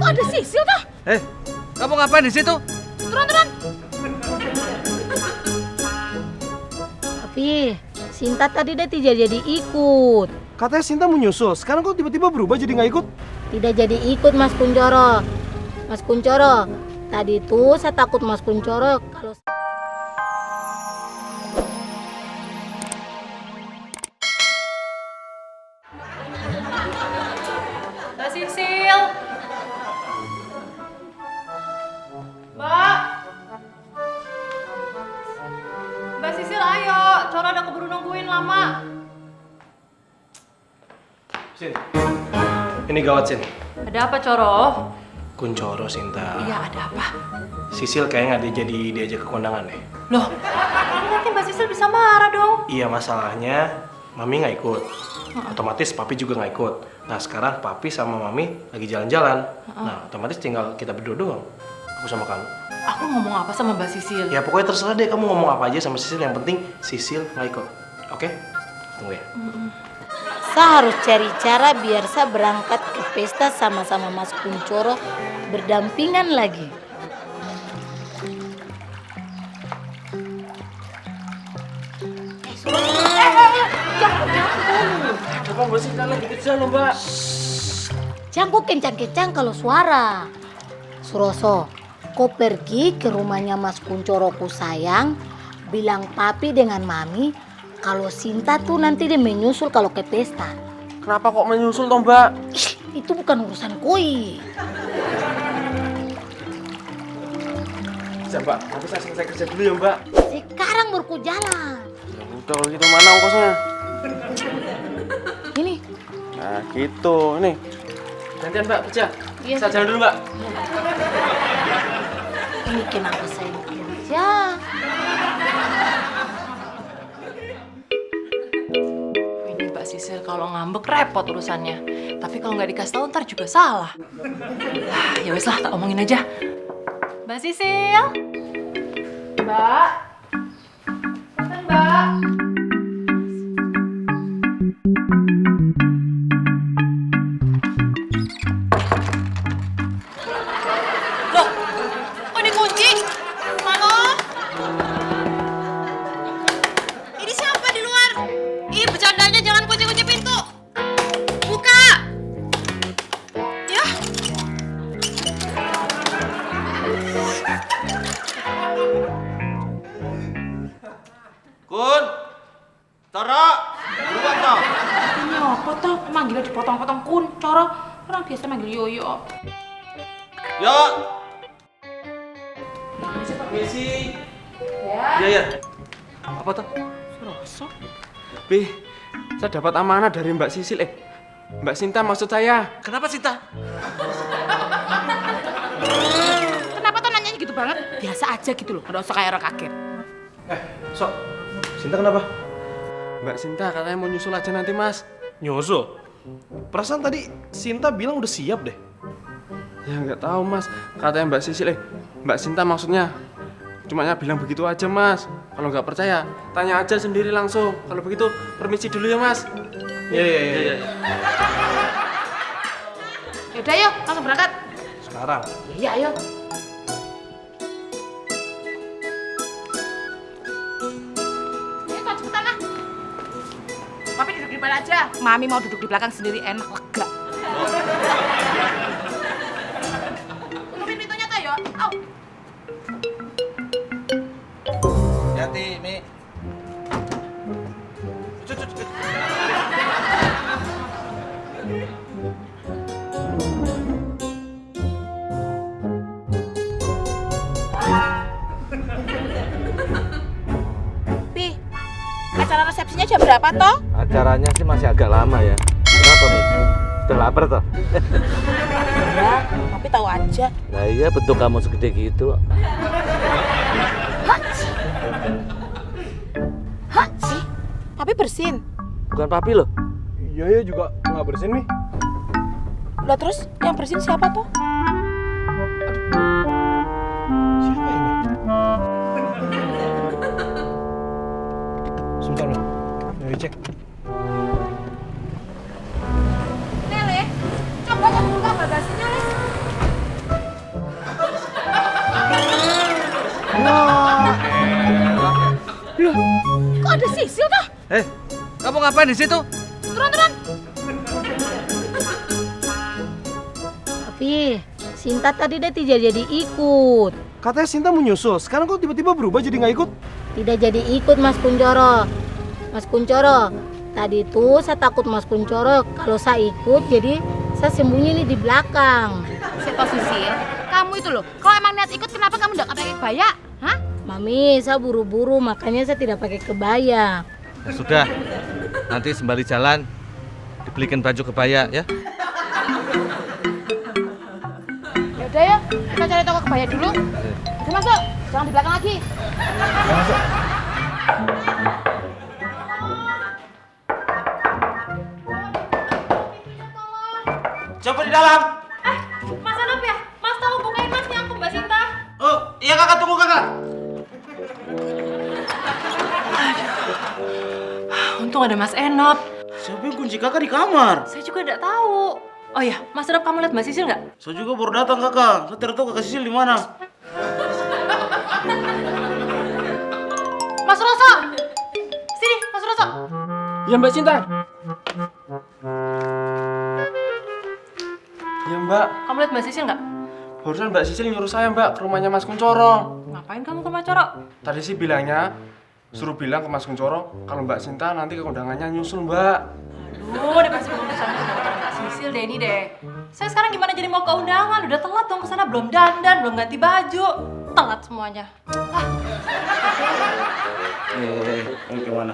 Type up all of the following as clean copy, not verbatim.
Kok ada Sisil dah? Kamu ngapain di situ? Turun. Tapi Sinta tadi dia tidak jadi ikut. Katanya Sinta mau nyusul, sekarang kok tiba-tiba berubah jadi nggak ikut? Tidak jadi ikut Mas Kuncoro. Mas Kuncoro, tadi tuh saya takut Mas Kuncoro kalau... Mbak Sisil. Mbak Sisil ayo, Coro ada keburu nungguin lama. Sin, ini gawat Sin. Ada apa Coro? Kuncoro Sinta. Iya ada apa? Sisil kayaknya nggak jadi diajak ke kondangan deh. Loh, nanti Mbak Sisil bisa marah dong. Iya masalahnya Mami nggak ikut. Otomatis Papi juga nggak ikut. Nah sekarang Papi sama Mami lagi jalan-jalan. Nah otomatis tinggal kita berdua doang. Aku sama kamu. Aku ngomong apa sama Mbak Sisil? Ya pokoknya terserah deh kamu ngomong apa aja sama Sisil. Yang penting Sisil nggak ikut. Oke? Tunggu ya. Saya harus cari cara biar saya berangkat ke pesta sama-sama Mas Kuncoro berdampingan lagi. Apa Mbak Sinta lagi kejar loh Mbak? Jangan kok kencang-kencang kalau suara. Suroso, kau pergi ke rumahnya Mas Kuncoroku sayang, bilang Papi dengan Mami kalau Sinta tuh nanti dia menyusul kalau ke pesta. Kenapa kok menyusul toh Mbak? Itu bukan urusan koi. Bisa Mbak, tapi saya selesai kerja dulu ya Mbak. Sekarang baru ku jalan. Ya udah kalau gitu mana ongkosnya? Ini. Nah gitu, nih. Gantian Mbak kerja. Iya. Saya jalan dulu Mbak. Ini kenapa saya kerja? Ini Mbak Sisil kalau ngambek repot urusannya. Tapi kalau nggak dikasih tahu ntar juga salah. Ya wes lah, tak omongin aja. Mbak Sisil. Mbak. Kan Mbak. Loh, kok dikunci? Halo? Ini siapa di luar? Ih, bercandanya jangan kunci-kunci pintu. Buka. Ya. Kun, Coro, buruan toh. Ini apa toh? Manggilnya dipotong-potong kun, Coro. Orang biasa manggil Yoyo. Yo. Permisi. Ya. Iya. Apa toh? Suroso. Bi, saya dapat amanah dari Mbak Sisil. Mbak Sinta maksud saya. Kenapa Sinta? Kenapa toh nanyanya gitu banget? Biasa aja gitu loh, nggak usah kayak orang kaget. Sok, Sinta kenapa? Mbak Sinta katanya mau nyusul aja nanti Mas. Nyusul? Perasaan tadi Sinta bilang udah siap deh. Ya nggak tahu Mas, katanya Mbak Sisil. Mbak Sinta maksudnya. Cumanya bilang begitu aja Mas. Kalau nggak percaya, tanya aja sendiri langsung. Kalau begitu, permisi dulu ya Mas. Iya. Yaudah yuk, langsung berangkat. Sekarang. Iya ayo. Ayo kau cepetan lah. Papi duduk di depan aja. Mami mau duduk di belakang sendiri enak lega. Tutupin pintunya toh yuk. Au. Hati, Mi. Cut. Pi, acara resepsinya jam berapa toh? Acaranya sih masih agak lama ya. Kenapa nih? Sudah lapar toh? Ya, tapi tahu aja. Nah iya bentuk kamu segede gitu. Hah? Sih? Papi bersin. Bukan papi loh. Iya juga nggak bersin nih. Lah terus yang bersin siapa toh? Siapa ini? Sebentar loh. Ayo cek. Lele, coba kamu buka bagasinya, Le. Kok ada Sisil dah? Kamu ngapain di situ? Turun, turun. Tapi Sinta tadi dia tidak jadi ikut. Katanya Sinta mau nyusul, sekarang kok tiba-tiba berubah jadi nggak ikut? Tidak jadi ikut Mas Kuncoro. Mas Kuncoro, tadi tuh saya takut Mas Kuncoro kalau saya ikut jadi saya sembunyi nih di belakang. Seto Sisil, kamu itu loh, kalau emang niat ikut kenapa kamu nggak pakai kebaya? Hah? Mami, saya buru-buru makanya saya tidak pakai kebaya. Ya sudah, nanti sembari jalan dibelikan baju kebaya ya. Yaudah ya, kita cari toko kebaya dulu. Udah masuk, jangan di belakang lagi. Coba di dalam. Mas Anop ya? Mas tahu bukain mas nih aku Mbak Sinta. Oh, iya kakak, tunggu kakak. Untung ada Mas Enop. Siapa yang kunci kakak di kamar? Saya juga nggak tahu. Oh iya, Mas Enop kamu lihat Mbak Sisil nggak? Saya juga baru datang kakak. Saya tidak tahu kakak Sisil di mana. Mas Roso! Sini, Mas Roso. Ya Mbak Sinta. Ya Mbak, Kamu lihat Mbak Sisil nggak? barusan Mbak Sisil nyuruh saya Mbak ke rumahnya Mas Kuncoro. Ngapain kamu ke rumah Coro? Tadi sih bilangnya, suruh bilang ke Mas Kuncoro kalau Mbak Sinta nanti ke undangannya nyusul Mbak. Aduh, dia pasti mau kesana Mbak Sisil deh ini deh. Saya sekarang gimana jadi mau ke undangan? Udah telat dong kesana, belum dandan, belum ganti baju. Telat semuanya. Gimana?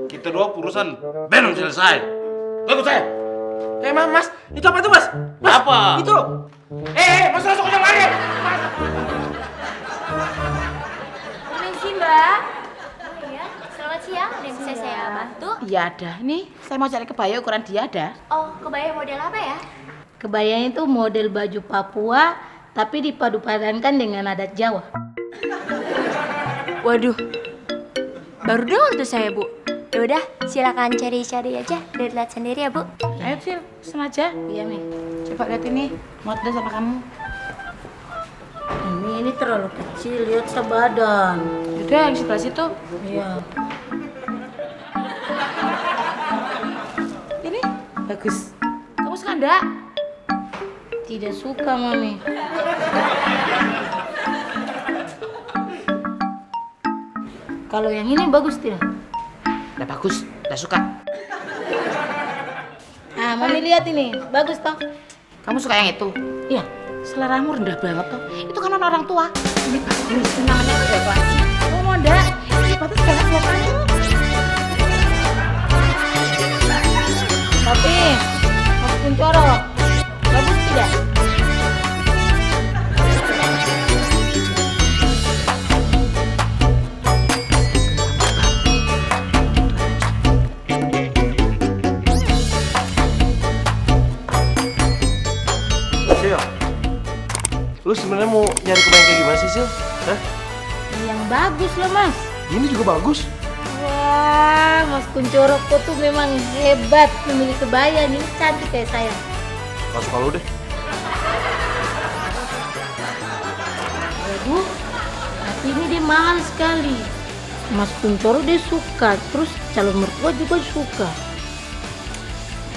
Kita dua urusan belum selesai. Ikut saya. Mas, itu apa itu Mas? Apa? Itu loh. Mas masuk ke lari. Permisi Mbak. Oh iya, selamat siang. Ada yang bisa saya bantu? Iya ada, nih saya mau cari kebaya ukuran dia ada. Oh, kebaya model apa ya? Kebayanya itu model baju Papua tapi dipadu-padankan dengan adat Jawa. Waduh, baru dengar tuh saya Bu. Ya udah, silakan cari-cari aja, lihat sendiri ya Bu. Ayo Sil, sengaja. Iya Mi. Coba lihat ini, model sama kamu. Ini terlalu kecil, lihat sebadan. Udah yang sebelah situ. Iya. Ini bagus. Kamu suka enggak? Tidak suka Mami. Kalau yang ini bagus tidak? Udah bagus, udah suka. Ah, Mami lihat ini, bagus toh? Kamu suka yang itu? Iya. Seleramu rendah banget tuh. Itu kan orang tua. Ini bagus, ini namanya udah klasik. Kamu mau enggak? Ini patut banget buat kamu. Tapi Mas Kuncoro, bagus tidak? Sil, lu sebenarnya mau nyari kebayang kayak gimana sih Sil? Hah? Yang bagus loh Mas. Ini juga bagus. Wah, Mas Kuncoro kok tuh memang hebat memilih kebaya. Ini cantik kayak saya. Gak suka lu deh. Waduh, tapi ini dia mahal sekali. Mas Kuncoro dia suka, terus calon mertua juga suka.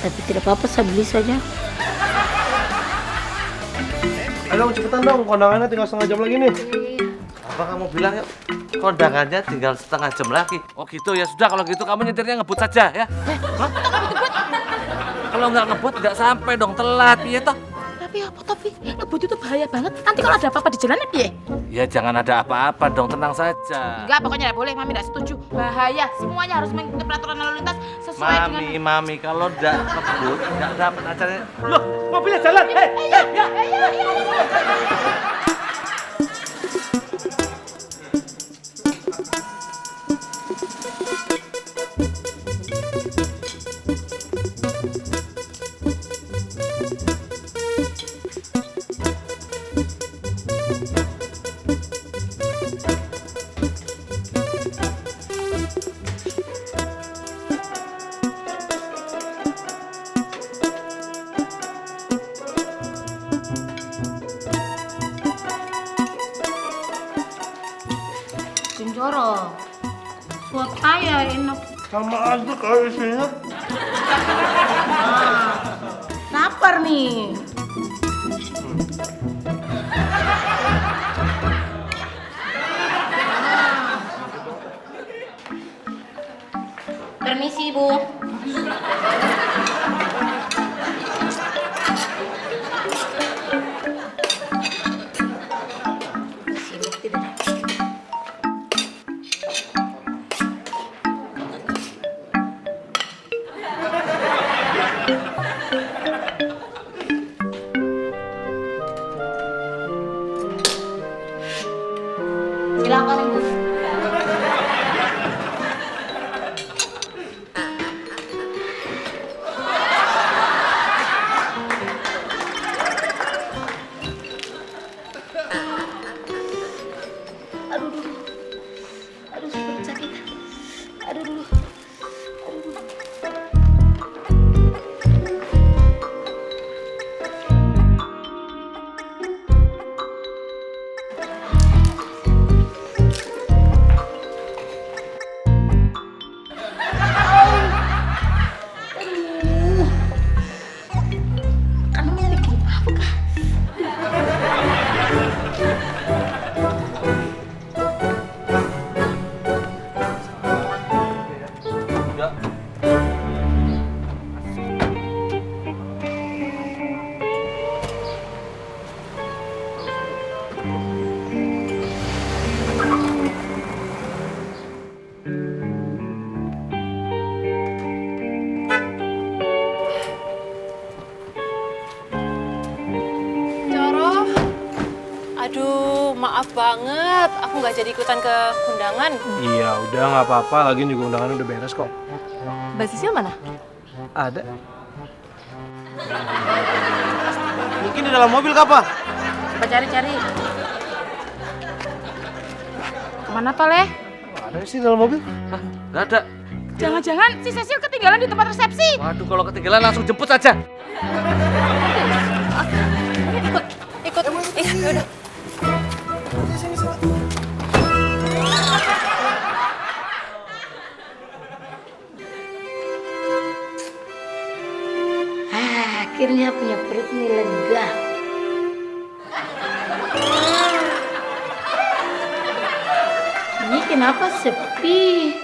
Tapi tidak apa-apa, saya beli saja. Ayo cepetan dong, kondangannya tinggal setengah jam lagi nih. Apa kamu bilang ya? Kondangannya tinggal setengah jam lagi. Oh gitu ya sudah kalau gitu kamu nyetirnya ngebut saja ya. Kalau nggak ngebut nggak sampai dong telat ya toh. Tapi ngebut itu bahaya banget. Nanti kalau ada apa-apa di jalan ya piye? Ya jangan ada apa-apa dong, tenang saja. Enggak, pokoknya nggak boleh. Mami nggak setuju. Bahaya. Semuanya harus mengikuti peraturan lalu lintas sesuai dengan. Mami, kalau nggak ngebut nggak dapat acaranya. Loh, mobilnya jalan. Kuncoro, Buat saya enak. Sama aja kalau isinya. Lapar nih. Permisi, Bu. Sini tidak. Silakan, Ibu. Aduh, perut sakit. Aduh. Kan mau bikin apa? Coro, aduh maaf banget, aku nggak jadi ikutan ke undangan. Iya, udah nggak apa-apa. Lagian juga undangan udah beres kok. Mbak Sisil mana? Ada. Mungkin di dalam mobil Kak, Pak. Coba cari-cari. Kemana Toleh? Ada sih dalam mobil. Hah, nggak ada. Jangan-jangan si Cecil ketinggalan di tempat resepsi. Waduh, kalau ketinggalan langsung jemput saja. Ikut. Iya, udah. Akhirnya punya perut nih lega. Ini kenapa sepi?